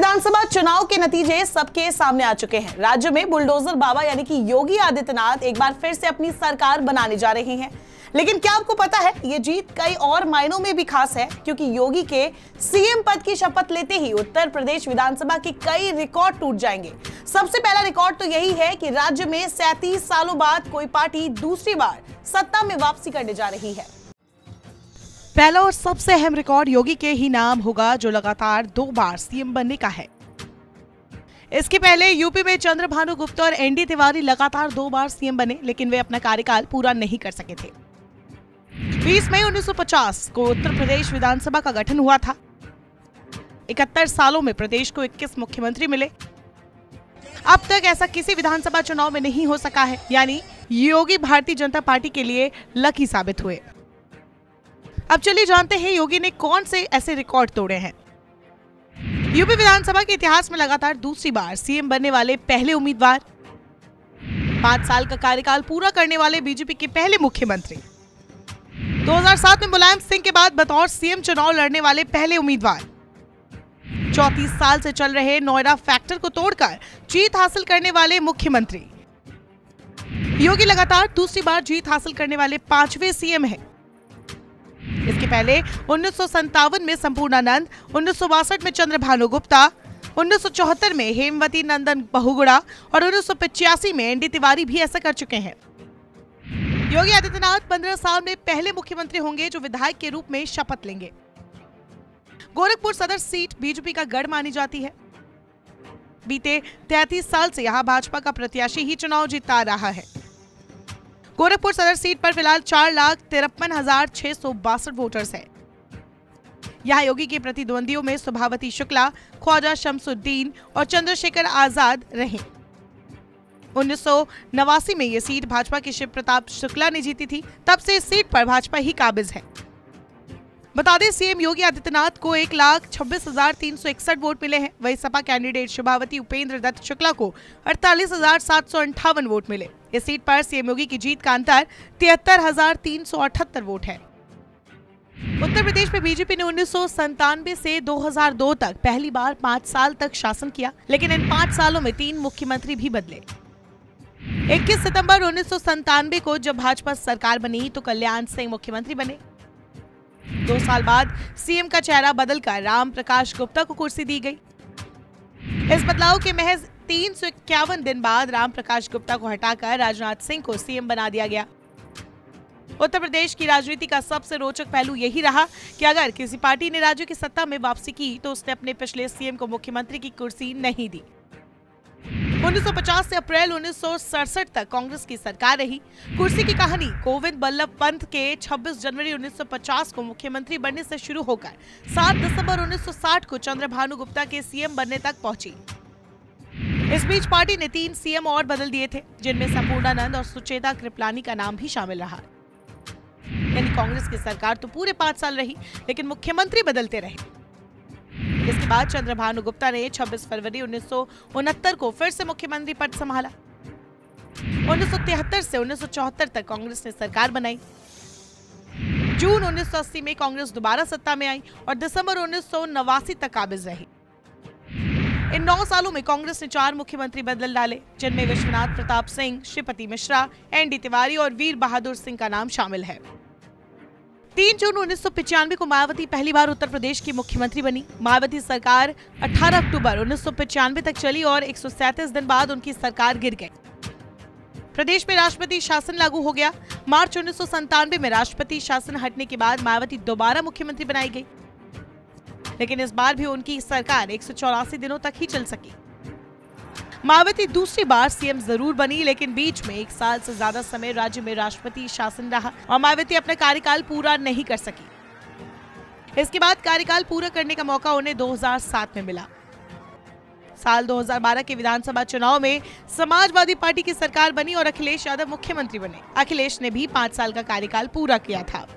विधानसभा चुनाव के नतीजे सबके सामने आ चुके हैं। राज्य में बुलडोजर बाबा यानी कि योगी आदित्यनाथ एक बार फिर से अपनी सरकार बनाने जा रहे हैं। लेकिन क्या आपको पता है, ये जीत कई और मायनों में भी खास है, क्योंकि योगी के सीएम पद की शपथ लेते ही उत्तर प्रदेश विधानसभा के कई रिकॉर्ड टूट जाएंगे। सबसे पहला रिकॉर्ड तो यही है कि राज्य में 37 सालों बाद कोई पार्टी दूसरी बार सत्ता में वापसी करने जा रही है। पहला और सबसे अहम रिकॉर्ड योगी के ही नाम होगा, जो लगातार 2 बार सीएम बनने का है। इसके पहले यूपी में चंद्रभानु गुप्ता और एनडी तिवारी लगातार 2 बार सीएम बने, लेकिन वे अपना कार्यकाल पूरा नहीं कर सके थे। 20 मई 1950 को उत्तर प्रदेश विधानसभा का गठन हुआ था। 71 सालों में प्रदेश को 21 मुख्यमंत्री मिले। अब तक ऐसा किसी विधानसभा चुनाव में नहीं हो सका है, यानी योगी भारतीय जनता पार्टी के लिए लकी साबित हुए। अब चलिए जानते हैं योगी ने कौन से ऐसे रिकॉर्ड तोड़े हैं। यूपी विधानसभा के इतिहास में लगातार दूसरी बार सीएम बनने वाले पहले उम्मीदवार, 5 साल का कार्यकाल पूरा करने वाले बीजेपी के पहले मुख्यमंत्री, 2007 में मुलायम सिंह के बाद बतौर सीएम चुनाव लड़ने वाले पहले उम्मीदवार, 34 साल से चल रहे नोएडा फैक्टर को तोड़कर जीत हासिल करने वाले मुख्यमंत्री। योगी लगातार दूसरी बार जीत हासिल करने वाले 5वें सीएम हैं। इसके पहले 1957 में संपूर्णानंद, 1962 में चंद्रभानु गुप्ता, 1974 में हेमवती नंदन बहुगुणा और 1985 में एनडी तिवारी भी ऐसा कर चुके हैं। योगी आदित्यनाथ 15 साल में पहले मुख्यमंत्री होंगे जो विधायक के रूप में शपथ लेंगे। गोरखपुर सदर सीट बीजेपी का गढ़ मानी जाती है। बीते 33 साल से यहां भाजपा का प्रत्याशी ही चुनाव जीतता रहा है। गोरखपुर सदर सीट पर फिलहाल 4,53,662 वोटर्स हैं। यहां योगी के प्रतिद्वंदियों में सुभावती शुक्ला, ख्वाजा शमसुद्दीन और चंद्रशेखर आजाद रहे। 1989 में यह सीट भाजपा के शिव प्रताप शुक्ला ने जीती थी। तब से इस सीट पर भाजपा ही काबिज है। बता दें, सीएम योगी आदित्यनाथ को 1,26,361 वोट मिले हैं। वहीं सपा कैंडिडेट शुभावती उपेंद्र दत्त शुक्ला को 48,758 वोट मिले। इस सीट पर सीएम योगी की जीत का अंतर 73,378 वोट है। उत्तर प्रदेश में बीजेपी ने 1997 से 2002 तक पहली बार 5 साल तक शासन किया, लेकिन इन 5 सालों में 3 मुख्यमंत्री भी बदले। 21 सितंबर 1997 को जब भाजपा सरकार बनी तो कल्याण सिंह मुख्यमंत्री बने। 2 साल बाद सीएम का चेहरा बदलकर राम प्रकाश गुप्ता को कुर्सी दी गई। इस बदलाव के महज 351 दिन बाद राम प्रकाश गुप्ता को हटाकर राजनाथ सिंह को सीएम बना दिया गया। उत्तर प्रदेश की राजनीति का सबसे रोचक पहलू यही रहा कि अगर किसी पार्टी ने राज्य की सत्ता में वापसी की तो उसने अपने पिछले सीएम को मुख्यमंत्री की कुर्सी नहीं दी। 1950 से अप्रैल 1967 तक कांग्रेस की सरकार रही। कुर्सी की कहानी गोविंद बल्लभ पंत के 26 जनवरी 1950 को मुख्यमंत्री बनने से शुरू होकर 7 दिसंबर 1960 को चंद्रभानु गुप्ता के सीएम बनने तक पहुंची। इस बीच पार्टी ने 3 सीएम और बदल दिए थे, जिनमें संपूर्णानंद और सुचेता कृपलानी का नाम भी शामिल रहा। यानी कांग्रेस की सरकार तो पूरे 5 साल रही, लेकिन मुख्यमंत्री बदलते रहे। इसके बाद चंद्रभानु गुप्ता ने 26 फरवरी 1969 को फिर से मुख्यमंत्री पद संभाला। 1973 से 1974 तक कांग्रेस ने सरकार बनाई। जून 1980 में कांग्रेस दोबारा सत्ता में आई और दिसंबर 1989 तक काबिज रही। इन 9 सालों में कांग्रेस ने 4 मुख्यमंत्री बदल डाले, जिनमें विश्वनाथ प्रताप सिंह, श्रीपति मिश्रा, एनडी तिवारी और वीर बहादुर सिंह का नाम शामिल है। 3 जून 1995 को मायावती पहली बार उत्तर प्रदेश की मुख्यमंत्री बनी। मायावती सरकार 18 अक्टूबर 1995 तक चली और 137 दिन बाद उनकी सरकार गिर गई। प्रदेश में राष्ट्रपति शासन लागू हो गया। मार्च 1997 में राष्ट्रपति शासन हटने के बाद मायावती दोबारा मुख्यमंत्री बनाई गई, लेकिन इस बार भी उनकी सरकार 184 दिनों तक ही चल सकी। मायावती दूसरी बार सीएम जरूर बनी, लेकिन बीच में 1 साल से ज्यादा समय राज्य में राष्ट्रपति शासन रहा और मायावती अपना कार्यकाल पूरा नहीं कर सकी। इसके बाद कार्यकाल पूरा करने का मौका उन्हें 2007 में मिला। साल 2012 के विधानसभा चुनाव में समाजवादी पार्टी की सरकार बनी और अखिलेश यादव मुख्यमंत्री बने। अखिलेश ने भी 5 साल का कार्यकाल पूरा किया था।